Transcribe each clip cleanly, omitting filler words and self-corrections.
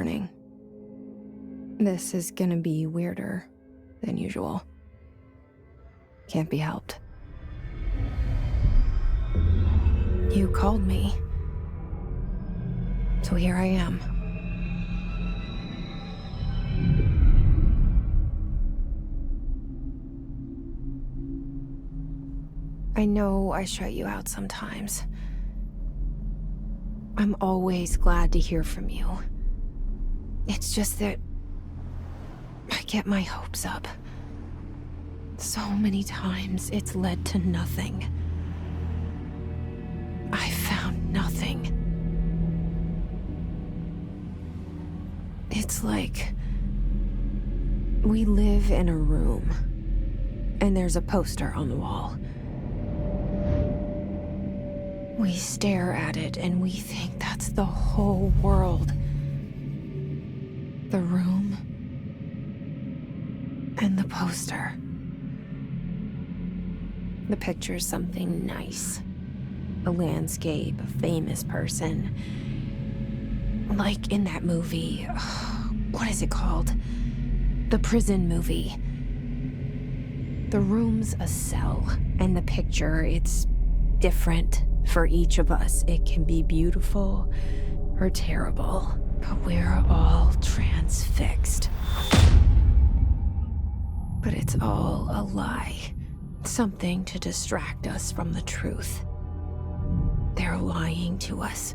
Warning. This is gonna be weirder than usual. Can't be helped. You called me. So here I am. I know I shut you out sometimes. I'm always glad to hear from you. It's just that I get my hopes up. So many times it's led to nothing. I found nothing. It's like we live in a room, and there's a poster on the wall. We stare at it and we think that's the whole world. The room and the poster. The picture's something nice. A landscape, a famous person. Like in that movie, what is it called? The prison movie. The room's a cell, and the picture, it's different for each of us. It can be beautiful or terrible, but we're all transfixed. But it's all a lie. Something to distract us from the truth. They're lying to us.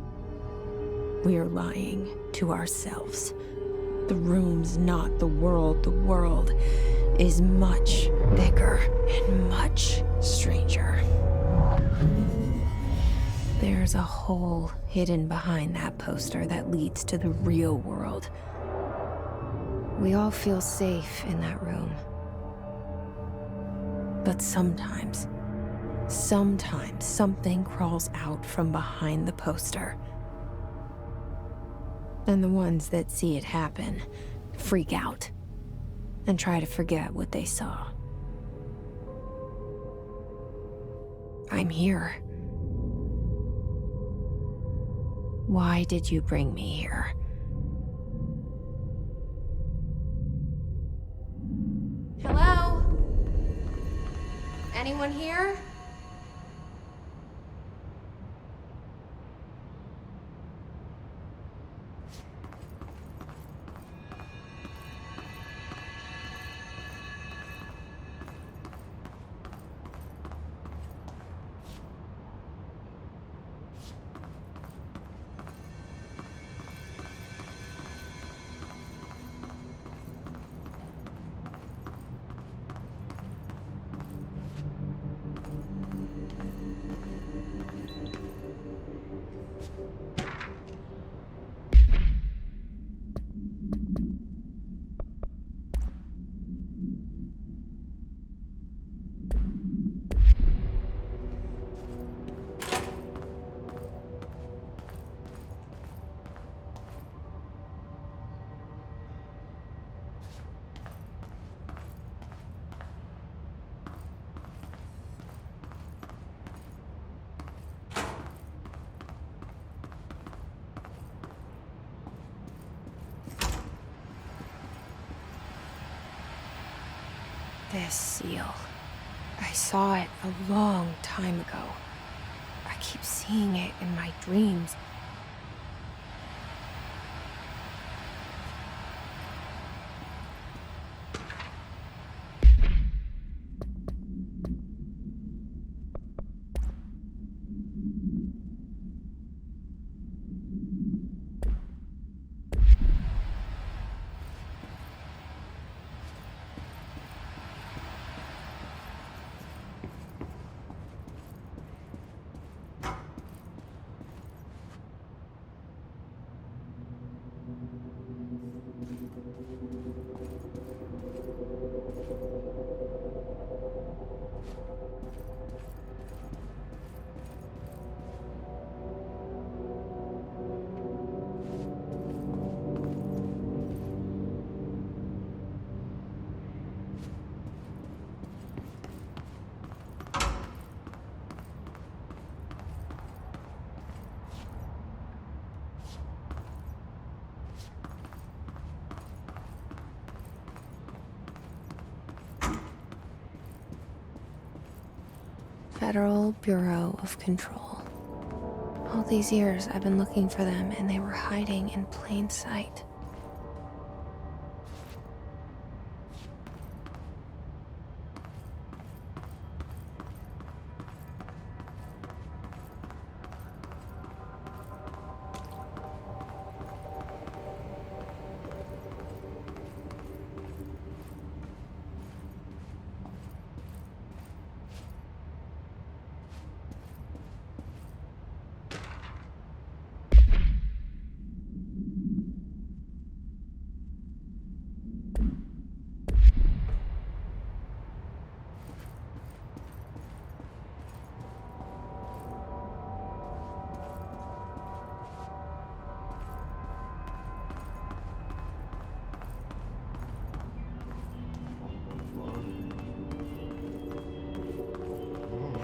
We're lying to ourselves. The room's not the world. The world is much bigger and much stranger. There's a hole hidden behind that poster that leads to the real world. We all feel safe in that room. But sometimes something crawls out from behind the poster. And the ones that see it happen freak out and try to forget what they saw. I'm here. Why did you bring me here? Hello? Anyone here? This seal. I saw it a long time ago. I keep seeing it in my dreams. Federal Bureau of Control. All these years I've been looking for them and they were hiding in plain sight.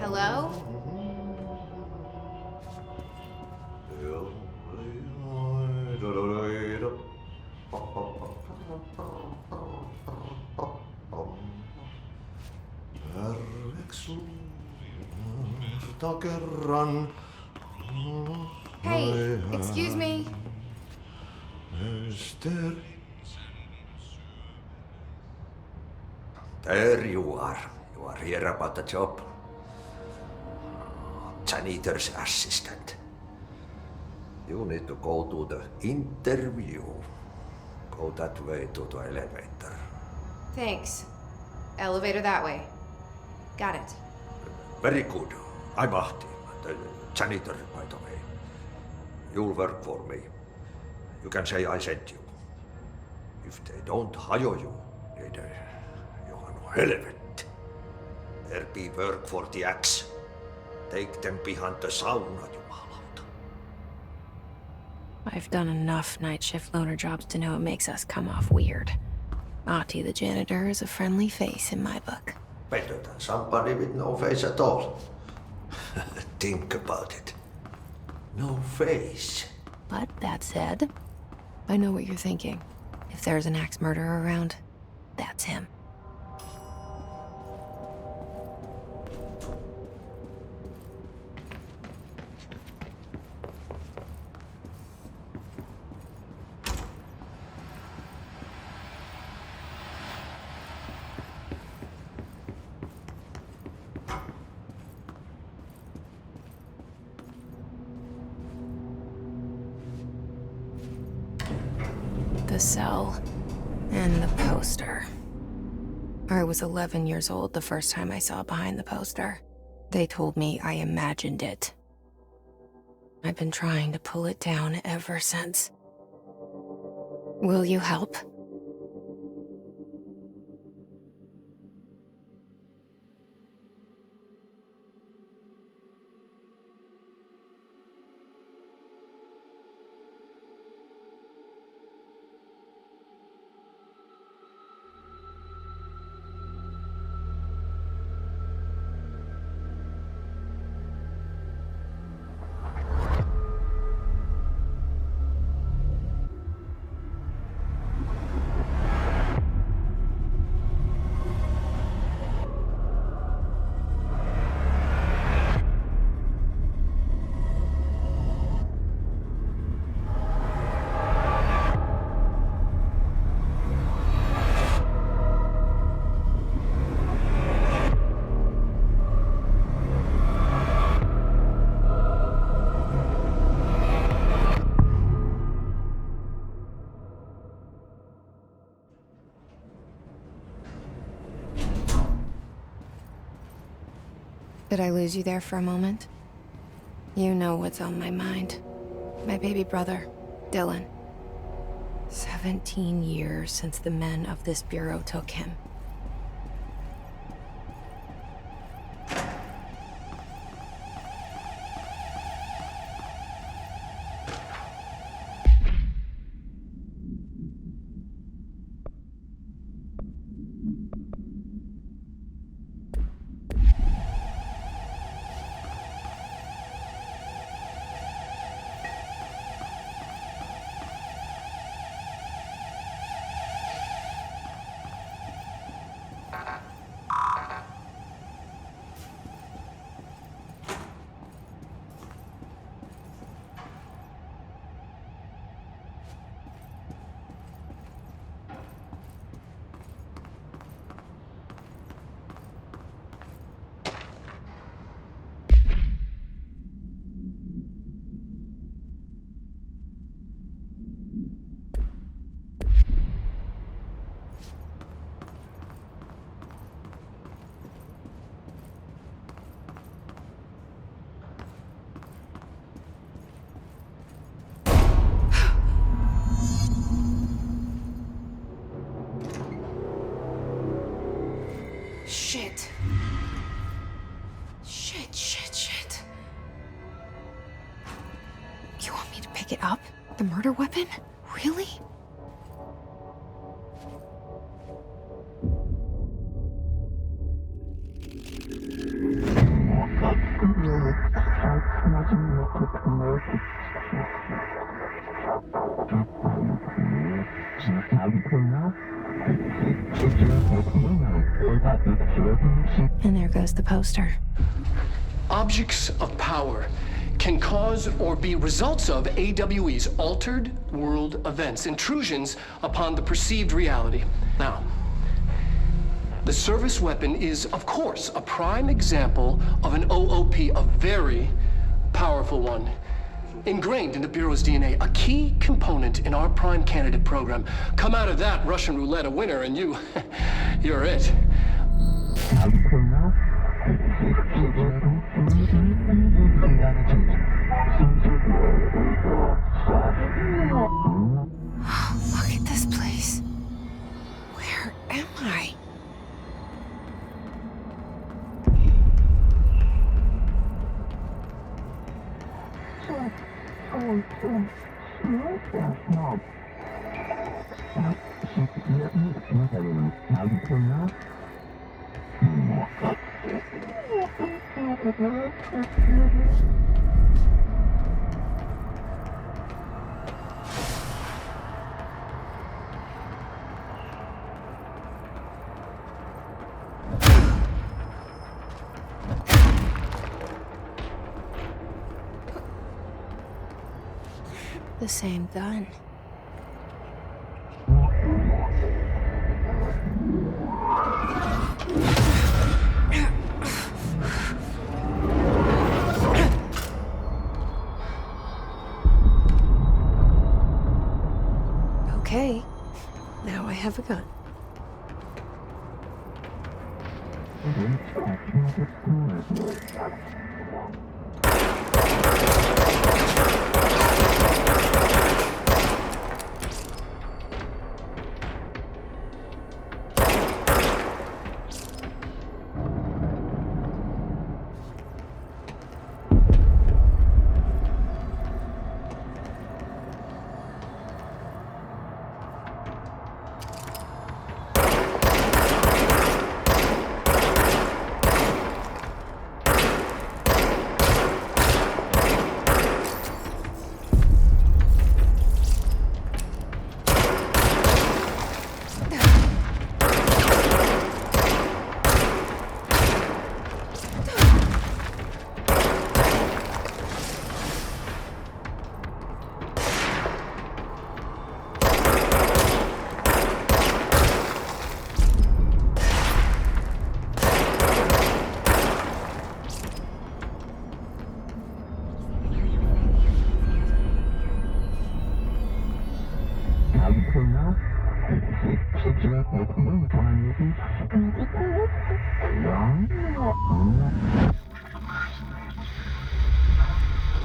Hello? Hey, excuse me. There you are. You are here about the job. Janitor's assistant. You need to go to the interview. Go that way to the elevator. Thanks. Elevator that way. Got it. Very good. I'm Ahti, the janitor, by the way. You'll work for me. You can say I sent you. If they don't hire you, niin Johan on helvet. There be work for the axe. Take them behind the sauna, jumalauta. I've done enough night shift loner jobs to know it makes us come off weird. Ahti the janitor is a friendly face in my book. Better than somebody with no face at all. Think about it. No face. But that said, I know what you're thinking. If there's an axe murderer around, that's him. The cell and the poster. I was 11 years old the first time I saw behind the poster. They told me I imagined it. I've been trying to pull it down ever since. Will you help? Did I lose you there for a moment? You know what's on my mind. My baby brother, Dylan. 17 years since the men of this bureau took him. Shit. Shit. You want me to pick it up? The murder weapon? Really? And there goes the poster. Objects of power can cause or be results of AWE's altered world events, intrusions upon the perceived reality. Now, the service weapon is, of course, a prime example of an OOP, a very powerful one. Ingrained in the Bureau's DNA, a key component in our prime candidate program. Come out of that Russian roulette a winner and you're it. Look at this place. Where am I? The same gun. Okay, now I have a gun.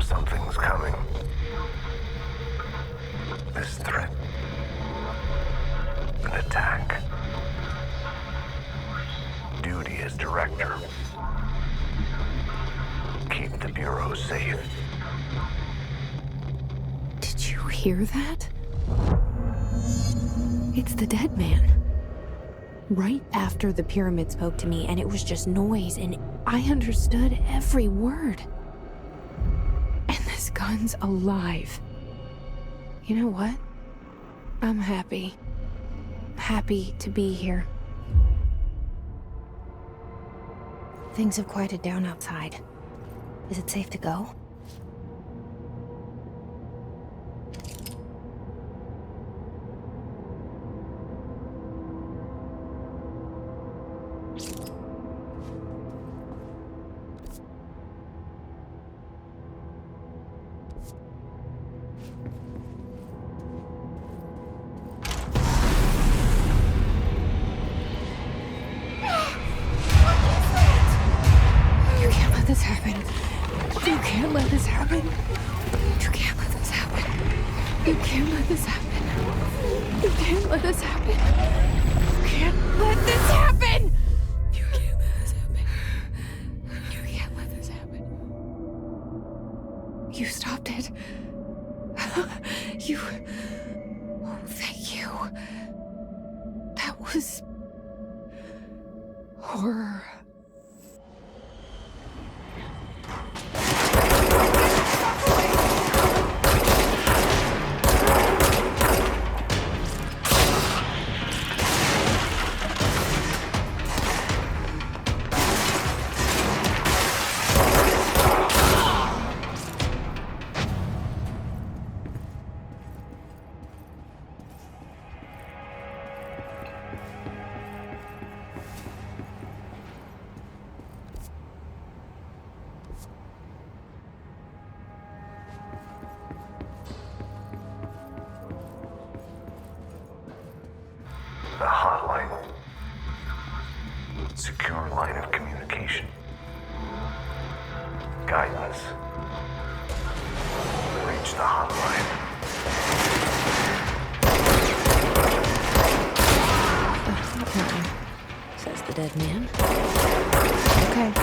Something's coming. This threat. An attack. Duty as director. Keep the Bureau safe. Did you hear that? It's the dead man. Right after the pyramid spoke to me, and it was just noise, and I understood every word. And this gun's alive. You know what? I'm happy. Happy to be here. Things have quieted down outside. Is it safe to go? This happen. You can't let this happen. You can't let this happen. You can't let this happen. You can't let this happen. You can't let this happen. You can't let Whew. That was... horror. The hotline. Secure line of communication. Guidance. Reach the hotline. The hotline, says the dead man. Okay.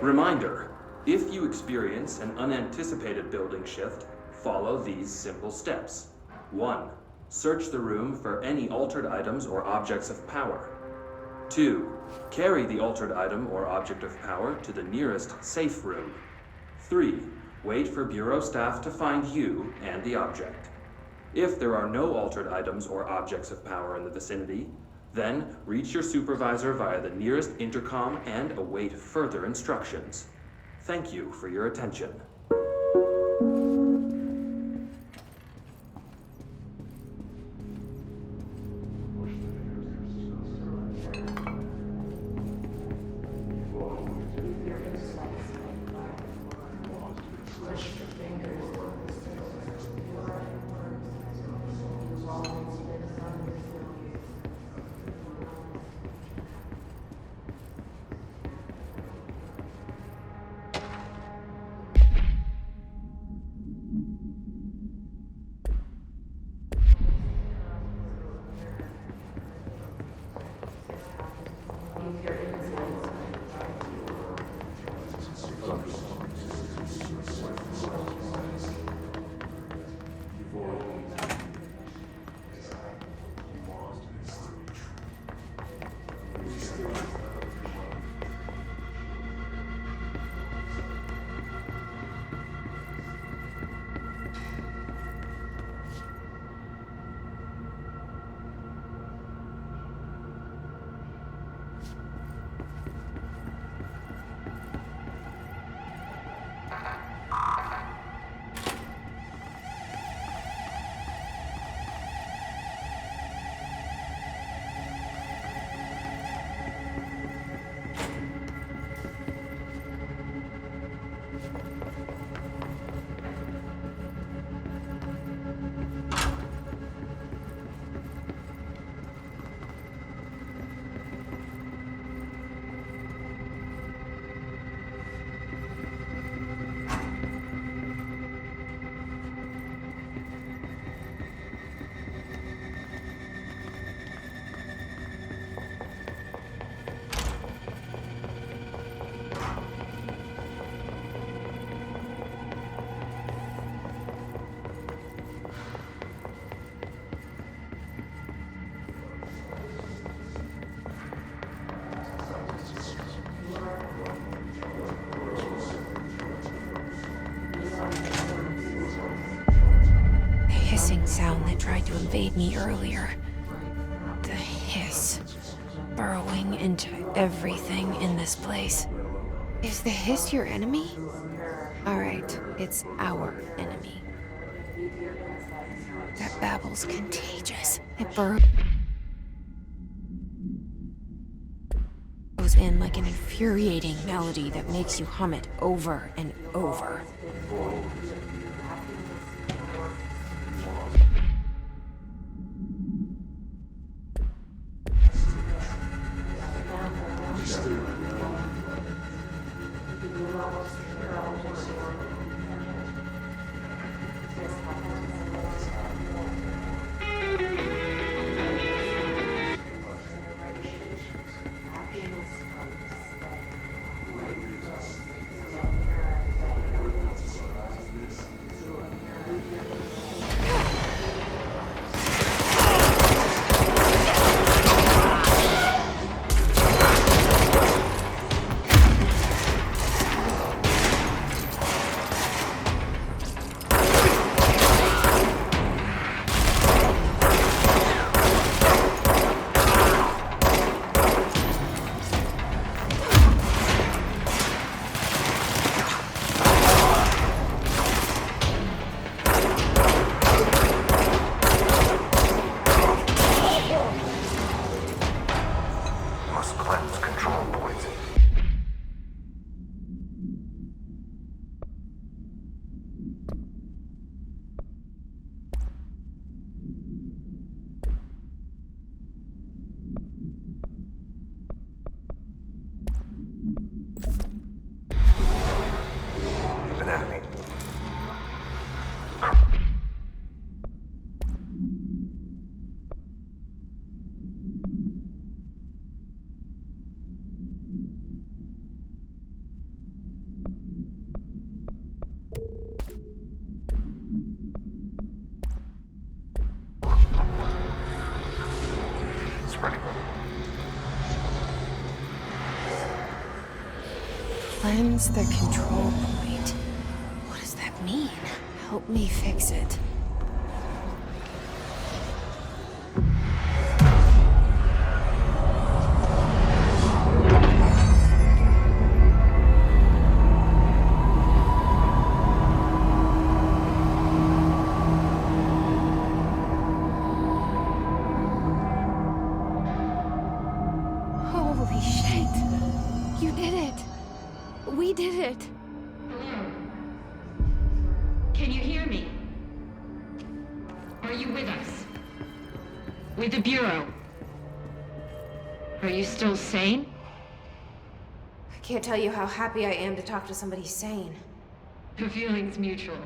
Reminder, if you experience an unanticipated building shift, follow these simple steps. 1. Search the room for any altered items or objects of power. 2. Carry the altered item or object of power to the nearest safe room. 3. Wait for Bureau staff to find you and the object. If there are no altered items or objects of power in the vicinity, then reach your supervisor via the nearest intercom and await further instructions. Thank you for your attention. same sound that tried to invade me earlier. The hiss, burrowing into everything in this place. Is the hiss your enemy? Alright, it's our enemy. That babble's contagious. It burrows in like an infuriating melody that makes you hum it over and over. Must cleanse control points. An enemy. Spreading. Cleanse the control point. What does that mean? Help me fix it. Holy shit! You did it! We did it! Hello? Can you hear me? Are you with us? With the Bureau? Are you still sane? I can't tell you how happy I am to talk to somebody sane. The feeling's mutual.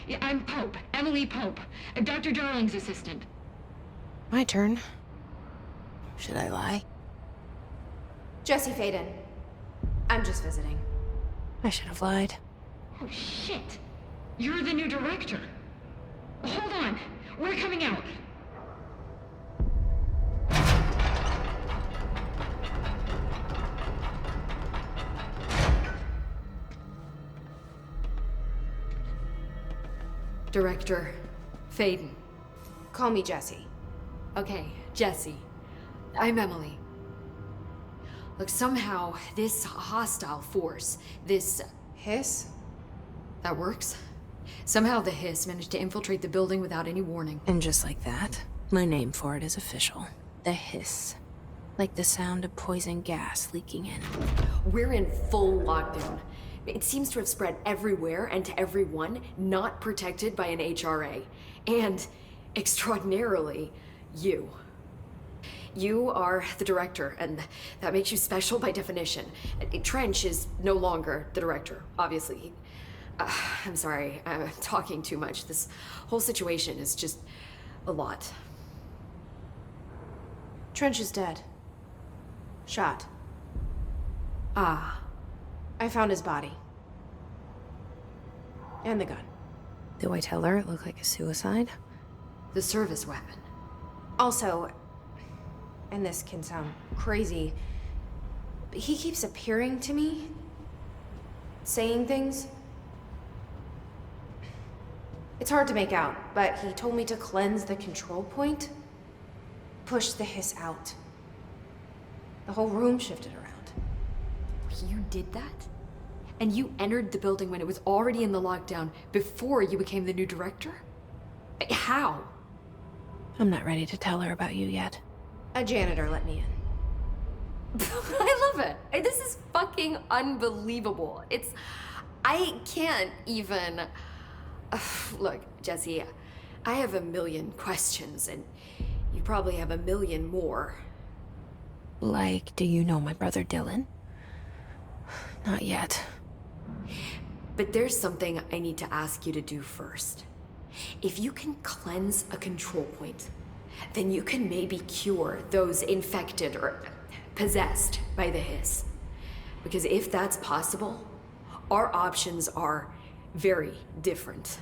Yeah, I'm Pope, Emily Pope, Dr. Darling's assistant. My turn. Should I lie? Jesse Faden. I'm just visiting. I should have lied. Oh, shit. You're the new director. Hold on. We're coming out. Director Faden. Call me Jesse. Okay, Jesse. I'm Emily. Look, somehow this hostile force, this... Hiss? that works? Somehow the hiss managed to infiltrate the building without any warning. And just like that, my name for it is official. The hiss. Like the sound of poison gas leaking in. We're in full lockdown. It seems to have spread everywhere and to everyone not protected by an HRA. And, extraordinarily, you. You are the director, and that makes you special by definition. Trench is no longer the director, obviously. I'm sorry, I'm talking too much. This whole situation is just a lot. Trench is dead. Shot. Ah. I found his body. And the gun. Do I tell her it looked like a suicide? The service weapon. Also, and this can sound crazy, but he keeps appearing to me, saying things. It's hard to make out, but he told me to cleanse the control point. Push the hiss out. The whole room shifted around. You did that? And you entered the building when it was already in the lockdown before you became the new director? How? I'm not ready to tell her about you yet. A janitor let me in. I love it. This is fucking unbelievable. I can't even... Look, Jesse, I have a million questions, and you probably have a million more. Like, do you know my brother Dylan? Not yet. But there's something I need to ask you to do first. If you can cleanse a control point, then you can maybe cure those infected or possessed by the hiss. Because if that's possible, our options are very different.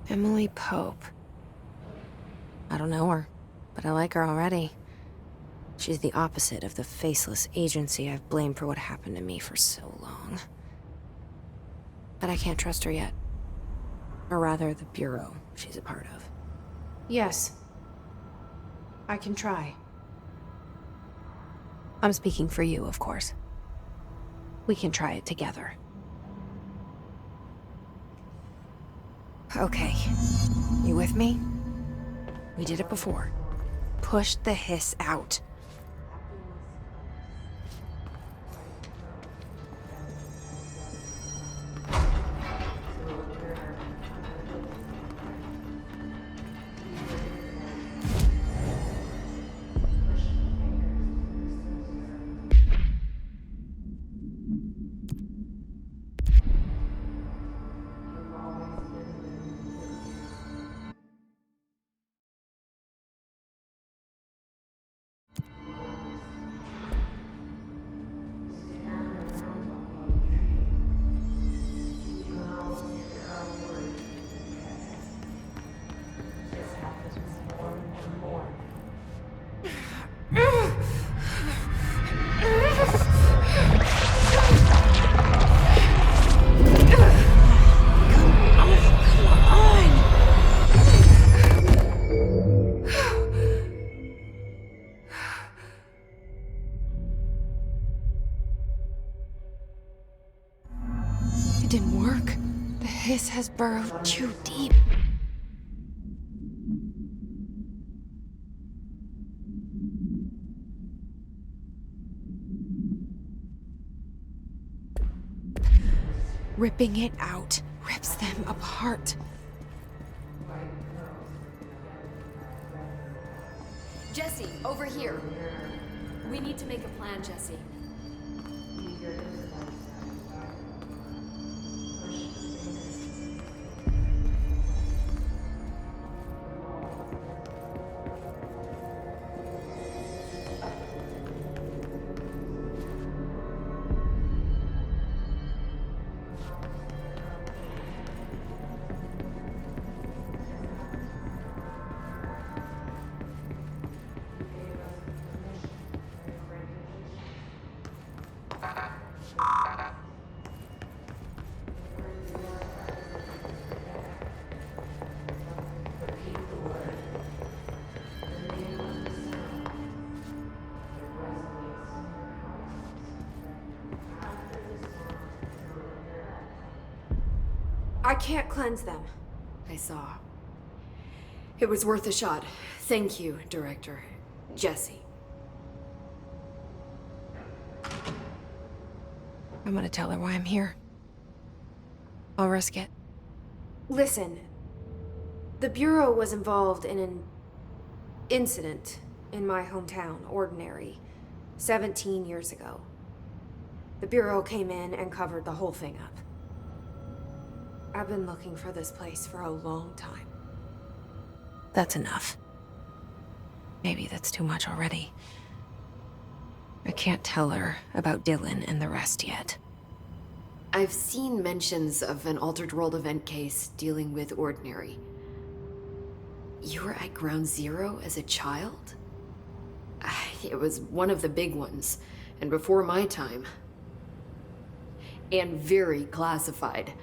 Emily Pope. I don't know her, but I like her already. She's the opposite of the faceless agency I've blamed for what happened to me for so long. But I can't trust her yet. Or rather, the Bureau she's a part of. Yes. I can try. I'm speaking for you, of course. We can try it together. Okay. You with me? We did it before. Push the hiss out. Didn't work. The hiss has burrowed too deep. Ripping it out rips them apart. Jesse, over here. We need to make a plan, Jesse. I can't cleanse them. I saw. It was worth a shot. Thank you, Director. Jesse. I'm gonna tell her why I'm here. I'll risk it. Listen. The Bureau was involved in an incident in my hometown, Ordinary, 17 years ago. The Bureau came in and covered the whole thing up. I've been looking for this place for a long time. That's enough. Maybe that's too much already. I can't tell her about Dylan and the rest yet. I've seen mentions of an Altered World event case dealing with Ordinary. You were at Ground Zero as a child? It was one of the big ones, and before my time. And very classified.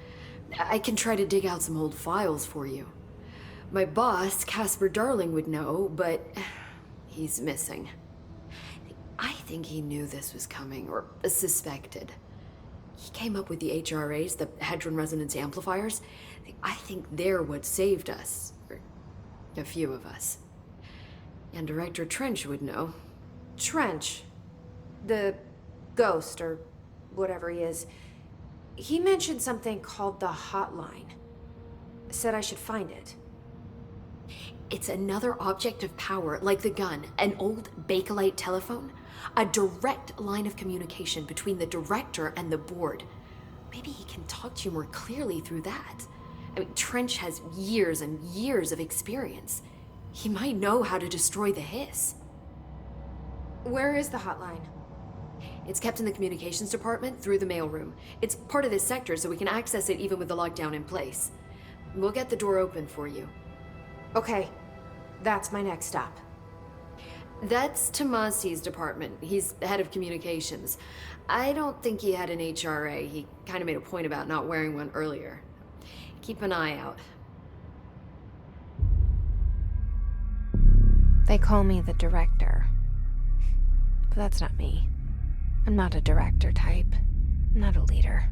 I can try to dig out some old files for you. My boss, Casper Darling, would know, but he's missing. I think he knew this was coming, or suspected. He came up with the HRAs, the Hadron Resonance Amplifiers. I think they're what saved us. Or a few of us. And Director Trench would know. Trench. The ghost, or whatever he is. He mentioned something called the Hotline. Said I should find it. It's another object of power, like the gun, an old Bakelite telephone. A direct line of communication between the director and the board. Maybe he can talk to you more clearly through that. I mean, Trench has years and years of experience. He might know how to destroy the Hiss. Where is the hotline? It's kept in the communications department through the mailroom. It's part of this sector, so we can access it even with the lockdown in place. We'll get the door open for you. Okay, that's my next stop. That's Tomasi's department. He's the head of communications. I don't think he had an HRA. He kind of made a point about not wearing one earlier. Keep an eye out. They call me the director. But that's not me. I'm not a director type. I'm not a leader.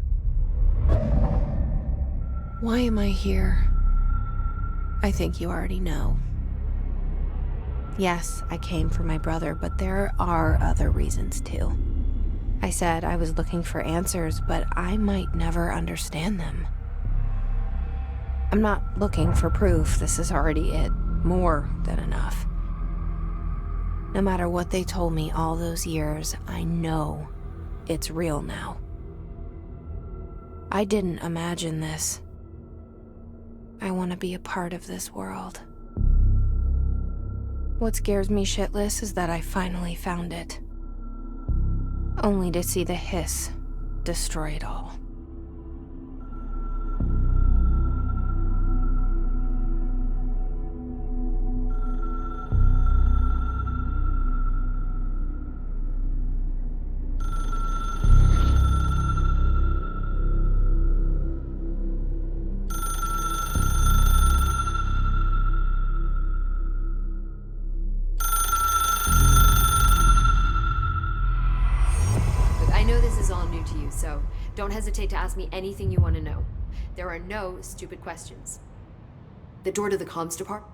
Why am I here? I think you already know. Yes, I came for my brother, but there are other reasons too. I said I was looking for answers, but I might never understand them. I'm not looking for proof. This is already it. More than enough. No matter what they told me all those years, I know it's real now. I didn't imagine this. I want to be a part of this world. What scares me shitless is that I finally found it. Only to see the Hiss destroy it all. So don't hesitate to ask me anything you want to know. There are no stupid questions. The door to the comms department?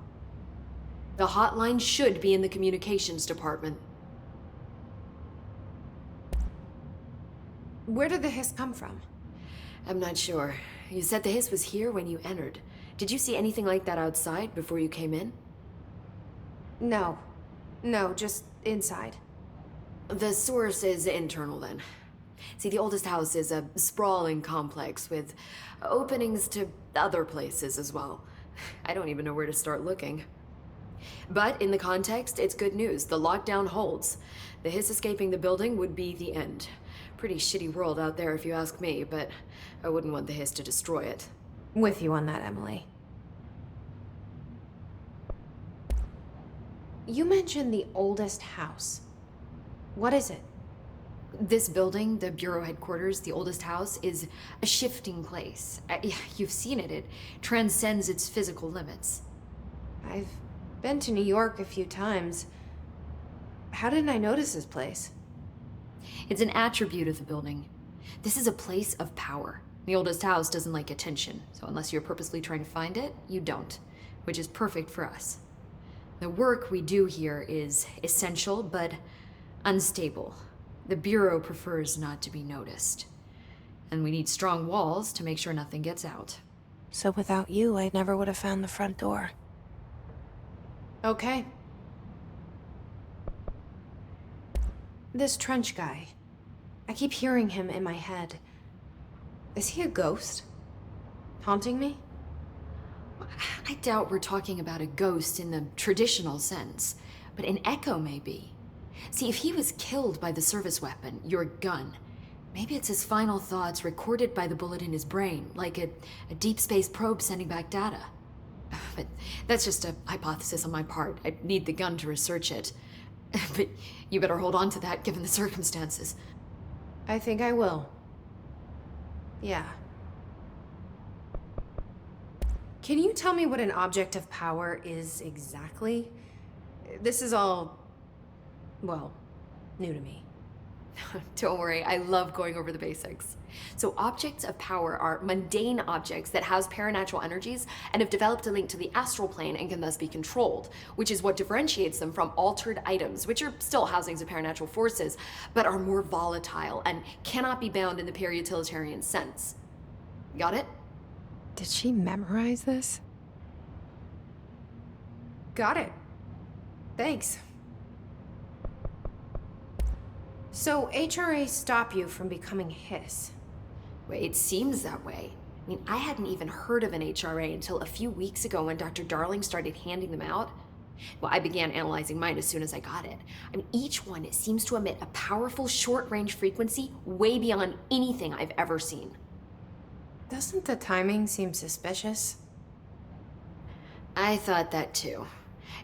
The hotline should be in the communications department. Where did the Hiss come from? I'm not sure. You said the Hiss was here when you entered. Did you see anything like that outside before you came in? No. No, just inside. The source is internal then. See, the oldest house is a sprawling complex with openings to other places as well. I don't even know where to start looking. But in the context, it's good news. The lockdown holds. The Hiss escaping the building would be the end. Pretty shitty world out there if you ask me, but I wouldn't want the Hiss to destroy it. With you on that, Emily. You mentioned the oldest house. What is it? This building, the Bureau headquarters, the oldest house, is a shifting place. You've seen it. It transcends its physical limits. I've been to New York a few times. How didn't I notice this place? It's an attribute of the building. This is a place of power. The oldest house doesn't like attention, so unless you're purposely trying to find it, you don't, which is perfect for us. The work we do here is essential, but unstable. The Bureau prefers not to be noticed. And we need strong walls to make sure nothing gets out. So without you, I never would have found the front door. Okay. This Trench guy. I keep hearing him in my head. Is he a ghost? Haunting me? I doubt we're talking about a ghost in the traditional sense, but an echo maybe. See, if he was killed by the service weapon, your gun, maybe it's his final thoughts recorded by the bullet in his brain, like a deep space probe sending back data. But that's just a hypothesis on my part. I'd need the gun to research it. But you better hold on to that given the circumstances. I think I will. Yeah. Can you tell me what an object of power is exactly? This is all, well, new to me. Don't worry, I love going over the basics. So objects of power are mundane objects that house paranatural energies and have developed a link to the astral plane and can thus be controlled, which is what differentiates them from altered items, which are still housings of paranatural forces, but are more volatile and cannot be bound in the peri-utilitarian sense. Got it? Did she memorize this? Got it. Thanks. So HRA stop you from becoming Hiss? Well, it seems that way. I mean, I hadn't even heard of an HRA until a few weeks ago when Dr. Darling started handing them out. Well, I began analyzing mine as soon as I got it. I mean, each one seems to emit a powerful short-range frequency way beyond anything I've ever seen. Doesn't the timing seem suspicious? I thought that too.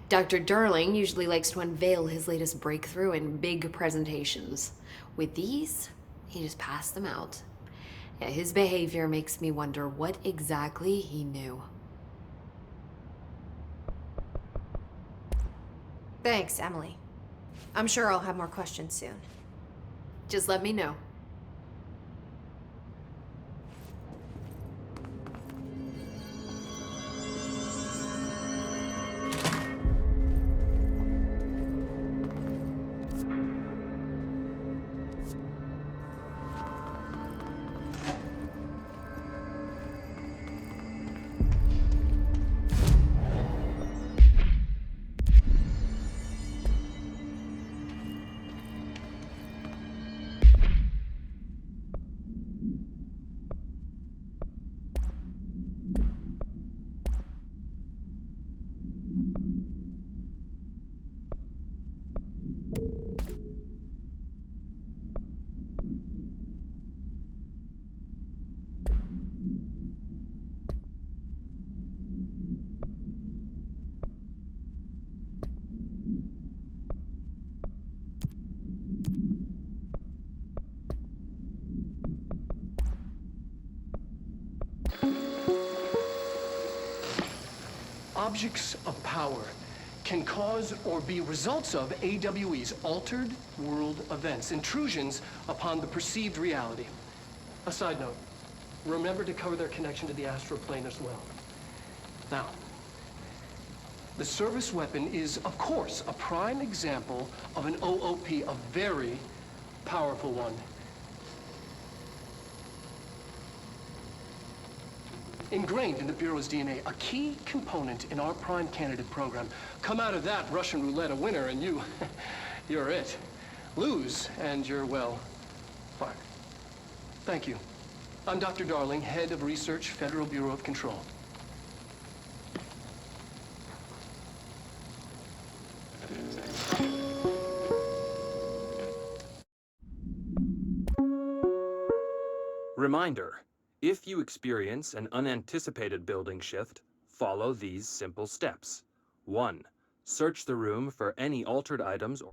Dr. Darling usually likes to unveil his latest breakthrough in big presentations. With these, he just passed them out. Yeah, his behavior makes me wonder what exactly he knew. Thanks, Emily. I'm sure I'll have more questions soon. Just let me know. Objects of power can cause or be results of AWE's altered world events, intrusions upon the perceived reality. A side note, remember to cover their connection to the astral plane as well. Now, the service weapon is, of course, a prime example of an OOP, a very powerful one. Ingrained in the Bureau's DNA, a key component in our prime candidate program. Come out of that Russian roulette a winner and you're it. Lose and you're, well, fired. Thank you. I'm Dr. Darling, head of research, Federal Bureau of Control. Reminder, if you experience an unanticipated building shift, follow these simple steps. 1. Search the room for any altered items or...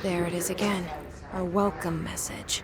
There it is again. Our welcome message.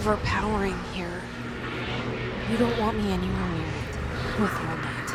overpowering here. You don't want me anywhere near it with your light.